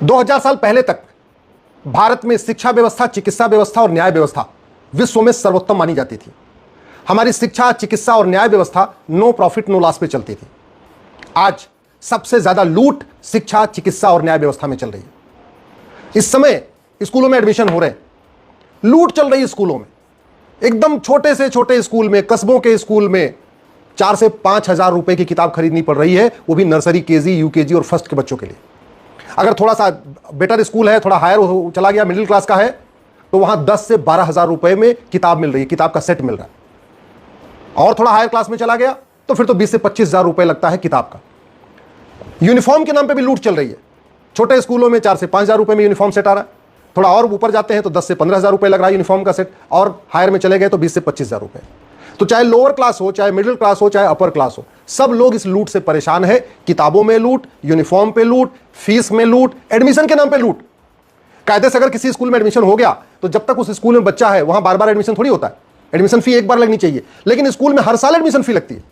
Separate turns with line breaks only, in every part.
2000 साल पहले तक भारत में शिक्षा व्यवस्था, चिकित्सा व्यवस्था और न्याय व्यवस्था विश्व में सर्वोत्तम मानी जाती थी। हमारी शिक्षा, चिकित्सा और न्याय व्यवस्था नो प्रॉफिट नो लॉस पे चलती थी। आज सबसे ज्यादा लूट शिक्षा, चिकित्सा और न्याय व्यवस्था में चल रही है। इस समय स्कूलों में एडमिशन हो रहे हैं, लूट चल रही है स्कूलों में। एकदम छोटे से छोटे स्कूल में, कस्बों के स्कूल में 4 से 5 हजार रुपए की किताब खरीदनी पड़ रही है, वो भी नर्सरी, केजी, यूकेजी और फर्स्ट के बच्चों के लिए। अगर थोड़ा सा बेटर स्कूल है, थोड़ा हायर चला गया, मिडिल क्लास का है, तो वहां 10 से 12 हजार रुपए में किताब मिल रही है, किताब का सेट मिल रहा है। और थोड़ा हायर क्लास में चला गया तो फिर तो 20 से 25 हजार रुपए लगता है किताब का। यूनिफॉर्म के नाम पे भी लूट चल रही है। छोटे स्कूलों में 4 से 5 हजार रुपए में यूनिफॉर्म सेट आ रहा है, थोड़ा और ऊपर जाते हैं तो 10 से 15 हजार रुपए लग रहा है यूनिफॉर्म का सेट, और हायर में चले गए तो 20 से 25 हजार रुपए। तो चाहे लोअर क्लास हो, चाहे मिडिल क्लास हो, चाहे अपर क्लास हो, सब लोग इस लूट से परेशान है। किताबों में लूट, यूनिफॉर्म पे लूट, फीस में लूट, एडमिशन के नाम पे लूट। कायदे से अगर किसी स्कूल में एडमिशन हो गया तो जब तक उस स्कूल में बच्चा है वहां बार बार एडमिशन थोड़ी होता है। एडमिशन फी एक बार लगनी चाहिए, लेकिन स्कूल में हर साल एडमिशन फी लगती है।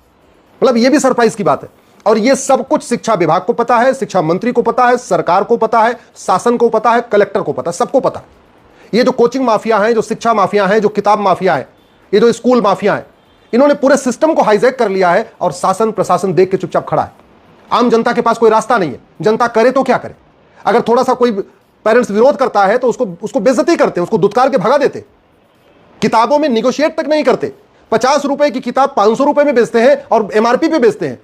मतलब ये भी सरप्राइज की बात है। और ये सब कुछ शिक्षा विभाग को पता है, शिक्षा मंत्री को पता है, सरकार को पता है, शासन को पता है, कलेक्टर को पता है, सबको पता है। ये जो कोचिंग माफिया हैं, जो शिक्षा माफिया हैं, जो किताब माफिया है, ये जो स्कूल माफिया है, इन्होंने पूरे सिस्टम को हाईजैक कर लिया है और शासन प्रशासन देख के चुपचाप खड़ा है। आम जनता के पास कोई रास्ता नहीं है। जनता करे तो क्या करे? अगर थोड़ा सा कोई पेरेंट्स विरोध करता है तो उसको बेइज्जती करते हैं, उसको दुत्कार के भगा देते। किताबों में निगोशिएट तक नहीं करते। 50 रुपए की किताब 500 रुपए में बेचते हैं और एमआरपी पे बेचते हैं।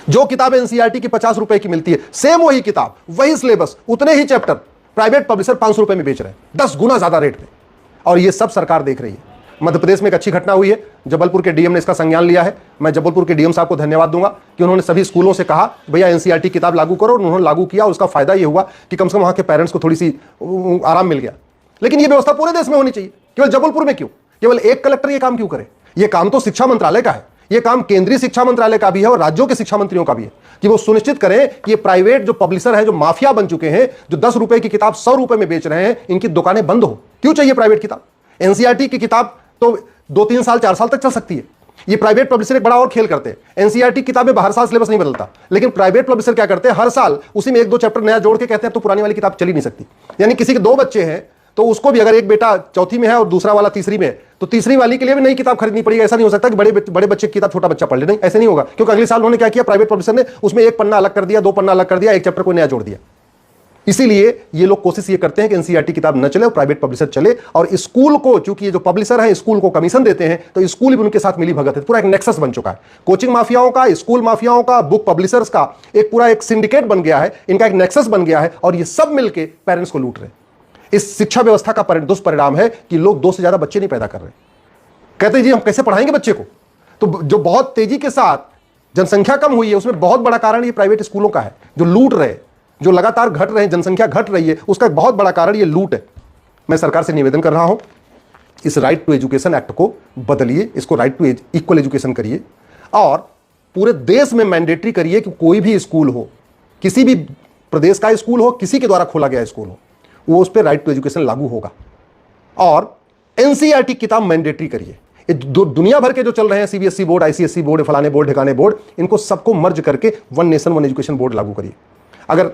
जो किताब एनसीईआरटी की 50 रुपए की मिलती है, सेम वही किताब, वही सिलेबस, उतने ही चैप्टर, प्राइवेट पब्लिशर 500 रुपए में बेच रहे हैं, 10 गुना ज्यादा रेट पे। और ये सब सरकार देख रही है। मध्य प्रदेश में एक अच्छी घटना हुई है, जबलपुर के डीएम ने इसका संज्ञान लिया है। मैं जबलपुर के डीएम साहब को धन्यवाद दूंगा कि उन्होंने सभी स्कूलों से कहा भैया एनसीईआरटी किताब लागू करो, और उन्होंने लागू किया। उसका फायदा ये हुआ कि कम से कम वहां के पेरेंट्स को थोड़ी सी आराम मिल गया। लेकिन ये व्यवस्था पूरे देश में होनी चाहिए, केवल जबलपुर में क्यों? केवल एक कलेक्टर ये काम क्यों करे? ये काम तो शिक्षा मंत्रालय का है, ये काम केंद्रीय शिक्षा मंत्रालय का भी है और राज्यों के शिक्षा मंत्रियों का भी है कि वो सुनिश्चित करें कि ये प्राइवेट जो पब्लिशर हैं, जो माफिया बन चुके हैं, जो 10 रुपए की किताब 100 रुपए में बेच रहे हैं, इनकी दुकानें बंद हो। क्यों चाहिए प्राइवेट किताब? एनसीईआरटी की किताब तो 2-3 साल 4 साल तक चल सकती है। ये प्राइवेट पब्लिशर एक बड़ा और खेल करते हैं। एनसीईआरटी किताबें हर साल सिलेबस नहीं बदलता, लेकिन प्राइवेट पब्लिशर क्या करते हैं, हर साल उसी में 1-2 चैप्टर नया जोड़ के कहते हैं तो पुरानी वाली किताब चली नहीं सकती। यानी किसी के 2 बच्चे हैं तो उसको भी, अगर एक बेटा चौथी में है और दूसरा वाला तीसरी में है, तो तीसरी वाली के लिए भी नई किताब खरीदनी पड़ेगी। ऐसा नहीं हो सकता कि बड़े बच्चे की किताब छोटा बच्चा पढ़ ले, नहीं, ऐसे नहीं होगा। क्योंकि अगले साल उन्होंने क्या किया, प्राइवेट पब्लिशर ने उसमें 1 पन्ना अलग कर दिया, 2 पन्ना अलग कर दिया, 1 चैप्टर को नया जोड़ दिया। इसीलिए ये लोग कोशिश ये करते हैं कि एनसीईआरटी किताब न चले और प्राइवेट पब्लिशर चले। और स्कूल को, चूंकि ये जो पब्लिशर है स्कूल को कमीशन देते हैं, तो स्कूल भी उनके साथ मिली भगत है। पूरा एक नेक्सस बन चुका है। कोचिंग माफियाओं का, स्कूल माफियाओं का, बुक पब्लिशर्स का एक पूरा एक सिंडिकेट बन गया है, इनका एक नेक्सस बन गया है, और ये सब मिलकर पेरेंट्स को लूट रहे हैं। इस शिक्षा व्यवस्था का दुष्परिणाम है कि लोग 2 से ज्यादा बच्चे नहीं पैदा कर रहे। कहते हैं जी हम कैसे पढ़ाएंगे बच्चे को? तो जो बहुत तेजी के साथ जनसंख्या कम हुई है, उसमें बहुत बड़ा कारण ये प्राइवेट स्कूलों का है, जो लूट रहे, जो लगातार घट रहे हैं, जनसंख्या घट रही है, उसका एक बहुत बड़ा कारण ये लूट है। मैं सरकार से निवेदन कर रहा हूं, इस राइट टू एजुकेशन एक्ट को बदलिए, इसको राइट टू इक्वल एजुकेशन करिए, और पूरे देश में मैंडेटरी करिए कि कोई भी स्कूल हो, किसी भी प्रदेश का स्कूल हो, किसी के द्वारा खोला गया स्कूल हो, वो उस पर राइट टू एजुकेशन लागू होगा। और एनसीईआरटी किताब मैंडेटरी करिए। दुनिया भर के जो चल रहे हैं, सीबीएसई बोर्ड, आईसीएसई बोर्ड, फलाने बोर्ड, ठिकाने बोर्ड, इनको सबको मर्ज करके one nation one education board लागू करिए। अगर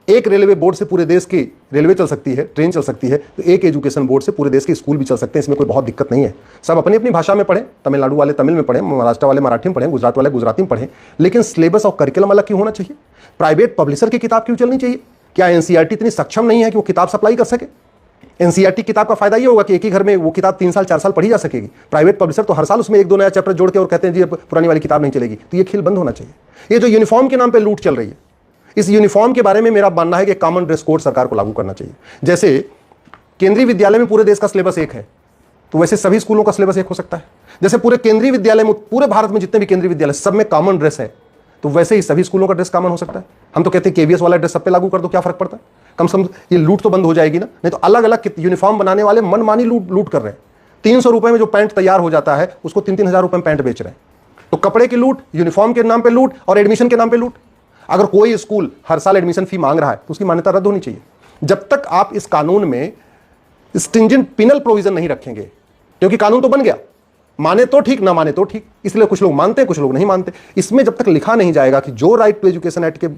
एक रेलवे बोर्ड से पूरे देश की रेलवे चल सकती है, ट्रेन चल सकती है, तो एक एजुकेशन बोर्ड से पूरे देश के स्कूल भी चल सकते हैं। इसमें कोई बहुत दिक्कत नहीं है। सब अपनी अपनी भाषा में पढ़ें, तमिलनाडु वाले तमिल में पढ़ें, महाराष्ट्र वाले मराठी में पढ़ें, गुजरात वाले गुजराती में पढ़ें, लेकिन सिलेबस और करिकुलम अलग क्यों होना चाहिए? प्राइवेट पब्लिशर की किताब क्यों चलनी चाहिए? क्या एनसीईआरटी इतनी सक्षम नहीं है कि वो किताब सप्लाई कर सके? एनसीईआरटी किताब का फायदा ये होगा कि एक ही घर में वो किताब 3 साल 4 साल पढ़ी जा सकेगी। प्राइवेट पब्लिशर तो हर साल उसमें 1-2 नया चैप्टर जोड़ के और कहते हैं जी पुरानी वाली किताब नहीं चलेगी। तो ये खेल बंद होना चाहिए। ये जो यूनिफॉर्म के नाम पे लूट चल रही है, इस यूनिफॉर्म के बारे में मेरा मानना है कि कॉमन ड्रेस कोड सरकार को लागू करना चाहिए। जैसे केंद्रीय विद्यालय में पूरे देश का सिलेबस एक है, तो वैसे सभी स्कूलों का सिलेबस एक हो सकता है। जैसे पूरे केंद्रीय विद्यालय में, पूरे भारत में जितने भी केंद्रीय विद्यालय, सब में कॉमन ड्रेस है, तो वैसे ही सभी स्कूलों का ड्रेस कॉमन हो सकता है। हम तो कहते हैं केवीएस वाला ड्रेस सब पे लागू कर दो, क्या फर्क पड़ता है? कम से कम ये लूट तो बंद हो जाएगी ना। नहीं तो अलग अलग यूनिफॉर्म बनाने वाले मनमानी लूट कर रहे हैं। 300 रुपए में जो पैंट तैयार हो जाता है, उसको 3-3 हजार रुपए में पैंट बेच रहे हैं। तो कपड़े की लूट, यूनिफॉर्म के नाम पे लूट और एडमिशन के नाम पे लूट। अगर कोई स्कूल हर साल एडमिशन फी मांग रहा है तो उसकी मान्यता रद्द होनी चाहिए। जब तक आप इस कानून में स्ट्रिंजेंट पिनल प्रोविजन नहीं रखेंगे, क्योंकि कानून तो बन गया, माने तो ठीक, ना माने तो ठीक, इसलिए कुछ लोग मानते हैं, कुछ लोग नहीं मानते। इसमें जब तक लिखा नहीं जाएगा कि जो राइट टू एजुकेशन एक्ट के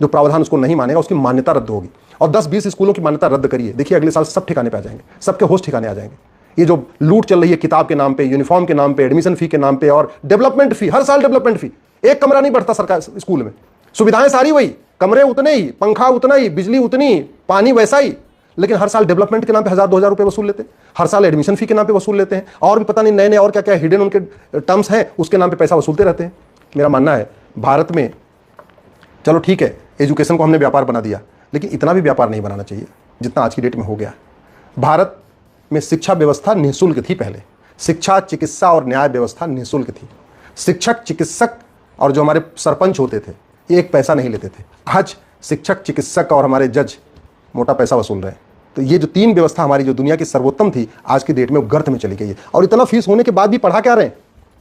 जो प्रावधान उसको नहीं मानेगा उसकी मान्यता रद्द होगी। और 10-20 स्कूलों की मान्यता रद्द करिए, देखिए अगले साल सब ठिकाने पे आ जाएंगे, सबके होश ठिकाने आ जाएंगे। ये जो लूट चल रही है किताब के नाम पे, यूनिफॉर्म के नाम पे, एडमिशन फी के नाम पे और डेवलपमेंट फी, हर साल डेवलपमेंट फी, एक कमरा नहीं बढ़ता सरकार स्कूल में, सुविधाएं सारी वही, कमरे उतने ही, पंखा उतना ही, बिजली उतनी ही, पानी वैसा ही, लेकिन हर साल डेवलपमेंट के नाम पे 1000-2000 रुपए वसूल लेते हैं, हर साल एडमिशन फी के नाम पे वसूल लेते हैं, और भी पता नहीं नए नए और क्या क्या हिडन उनके टर्म्स हैं, उसके नाम पे पैसा वसूलते रहते हैं। मेरा मानना है भारत में, चलो ठीक है एजुकेशन को हमने व्यापार बना दिया, लेकिन इतना भी व्यापार नहीं बनाना चाहिए जितना आज की डेट में हो गया। भारत में शिक्षा व्यवस्था निःशुल्क थी पहले, शिक्षा, चिकित्सा और न्याय व्यवस्था निःशुल्क थी। शिक्षक, चिकित्सक और जो हमारे सरपंच होते थे एक पैसा नहीं लेते थे। आज शिक्षक, चिकित्सक और हमारे जज मोटा पैसा वसूल रहे हैं। तो ये जो 3 व्यवस्था हमारी जो दुनिया की सर्वोत्तम थी, आज की डेट में वो गर्त में चली गई है। और इतना फीस होने के बाद भी पढ़ा क्या रहे हैं?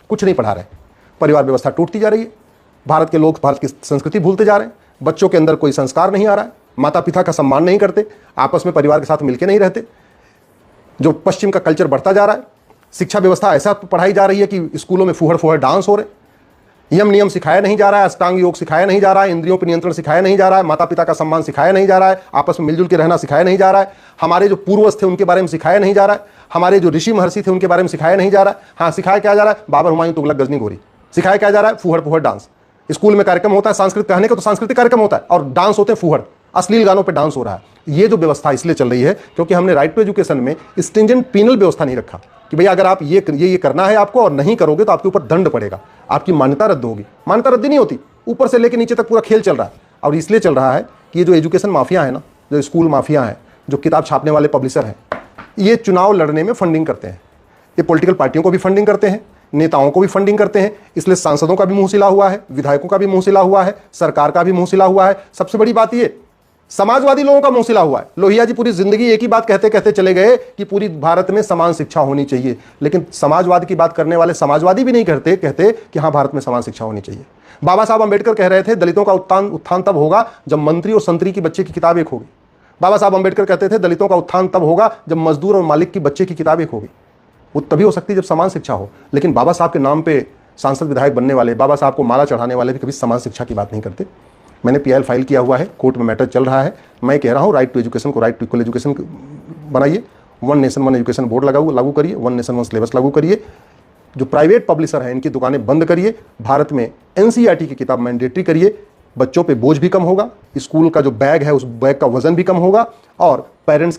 कुछ नहीं पढ़ा रहे। परिवार व्यवस्था टूटती जा रही है, भारत के लोग भारत की संस्कृति भूलते जा रहे हैं, बच्चों के अंदर कोई संस्कार नहीं आ रहा है, माता पिता का सम्मान नहीं करते, आपस में परिवार के साथ मिलकर नहीं रहते, जो पश्चिम का कल्चर बढ़ता जा रहा है। शिक्षा व्यवस्था ऐसा पढ़ाई जा रही है कि स्कूलों में फूहड़ फूहड़ डांस हो रहे, यम नियम सिखाया नहीं जा रहा है, अष्टांग योग सिखाया नहीं जा रहा है, इंद्रियों पर नियंत्रण सिखाया नहीं जा रहा है, माता पिता का सम्मान सिखाया नहीं जा रहा है, आपस में मिलजुल के रहना सिखाया नहीं जा रहा है, हमारे जो पूर्वज थे उनके बारे में सिखाया नहीं जा रहा है, हमारे जो ऋषि महर्षि थे उनके बारे में सिखाया नहीं जा रहा है। हाँ, सिखाया क्या जा रहा है? बाबर, हुमायूं, तुगलक, गजनी, गोरी। सिखाया क्या जा रहा है? फूहड़ फूहड़ डांस। स्कूल में कार्यक्रम होता है सांस्कृतिक, कहने का तो सांस्कृतिक कार्यक्रम होता है, और डांस होते हैं फूहड़, अश्लील गानों पे डांस हो रहा है। ये जो व्यवस्था इसलिए चल रही है क्योंकि हमने राइट टू एजुकेशन में स्ट्रिंजेंट पीनल व्यवस्था नहीं रखा कि भैया अगर आप ये करना है आपको और नहीं करोगे तो आपके ऊपर दंड पड़ेगा, आपकी मान्यता रद्द होगी। मान्यता रद्द नहीं होती, ऊपर से लेकर नीचे तक पूरा खेल चल रहा है। और इसलिए चल रहा है कि ये जो एजुकेशन माफिया है ना, जो स्कूल माफिया है, जो किताब छापने वाले पब्लिशर हैं, ये चुनाव लड़ने में फंडिंग करते हैं, ये पॉलिटिकल पार्टियों को भी फंडिंग करते हैं, नेताओं को भी फंडिंग करते हैं। इसलिए सांसदों का भी मुंह सिला हुआ है, विधायकों का भी मुंह सिला हुआ है, सरकार का भी मुंह सिला हुआ है। सबसे बड़ी बात ये, समाजवादी लोगों का मुंह सिला हुआ है। लोहिया जी पूरी जिंदगी एक ही बात कहते कहते चले गए कि पूरी भारत में समान शिक्षा होनी चाहिए, लेकिन समाजवाद की बात करने वाले समाजवादी भी नहीं कहते कि हाँ भारत में समान शिक्षा होनी चाहिए। बाबा साहब अंबेडकर कह रहे थे दलितों का उत्थान तब होगा जब मंत्री और संतरी की बच्चे की किताब एक होगी। बाबा साहब अंबेडकर कहते थे दलितों का उत्थान तब होगा जब मजदूर और मालिक की बच्चे की किताब एक होगी। वो तभी हो सकती है जब समान शिक्षा हो। लेकिन बाबा साहब के नाम पे सांसद विधायक बनने वाले, बाबा साहब को माला चढ़ाने वाले भी कभी समान शिक्षा की बात नहीं करते। मैंने PIL फाइल किया हुआ है, कोर्ट में मैटर चल रहा है। मैं कह रहा हूँ राइट टू एजुकेशन को राइट टू इक्वल एजुकेशन बनाइए, 1 नेशन 1 एजुकेशन बोर्ड लागू करिए, 1 नेशन 1 सिलेबस लागू करिए। जो प्राइवेट पब्लिशर हैं इनकी दुकानें बंद करिए। भारत में NCERT की किताब मैंडेटरी करिए। बच्चों पे बोझ भी कम होगा, स्कूल का जो बैग है उस बैग का वजन भी कम होगा, और पेरेंट्स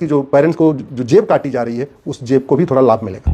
को जो जेब काटी जा रही है उस जेब को भी थोड़ा लाभ मिलेगा।